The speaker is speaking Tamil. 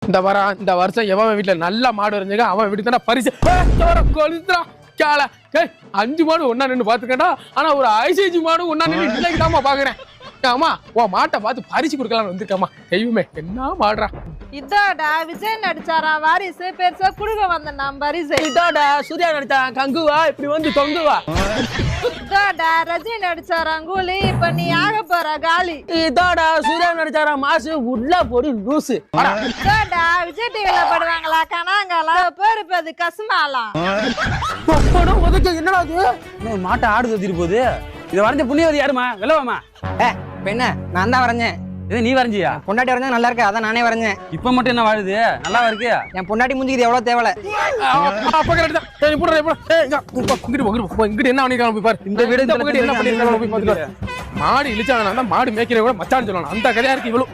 இந்த வருஷம் எவன் வீட்டுல நல்ல மாடு இருந்துங்க அவன் வீட்டுக்கு தானே பரிசு கொளுத்துறான் கேள 5 மாடு ஒன்னா நின்று பாத்துக்கடா. ஆனா ஒரு ஐசிஜி மாடு ஒன்னா நின்று இன்னைக்கு தாமா பாக்குறேன். ஆமா உன் மாட்டை பார்த்து பரிசு கொடுக்கலாம்னு வந்திருக்காமா. தெய்வமே என்ன மாடுறா. இதோடா விஜய் நடிச்சாரா வாரிசு பெருசா குடுக்க வந்தா பரிசு. இதோடா சூர்யா நடிச்சான் கங்குவா இப்படி வந்து தொங்குவா. இதோடா ரஜினி நடிச்சாரா கூலி இப்ப நீ ஆக போற காலி. இதோடா சூர்யா நடிச்சாரா மாசு உள்ள போடி லூசு. இதோடா விஜய் டிவில படுவாங்களா கனாங்களா பேரு கசுமாலாம். என்னடா அது மாட்டை ஆடு தத்திட்டு போகுது. இதை வரைஞ்ச புண்ணியவதி யாருமா வெள்ளவாமா? பெண்ண நான் தான் வரைஞ்சேன். இதை நீ வரைஞ்சியா? பொண்டாட்டி வரைஞ்சா நல்லா இருக்கு அதான் நானே வரைஞ்சேன். இப்ப மட்டும் என்ன வாழுது நல்லா இருக்கு. என் பொண்டாட்டி மூஞ்சிக்கு எவ்வளவு தேவல. என்ன பண்ணிருக்காங்க பாரு. இந்த வீடு என்ன பண்ணிருக்காங்க போய் பாத்துட்டு. மாடு இழிச்சாங்க மாடு மேய்க்கிற கூட மச்சான்னு சொல்லணும். அந்த கதையா இருக்கு இவ்வளவு.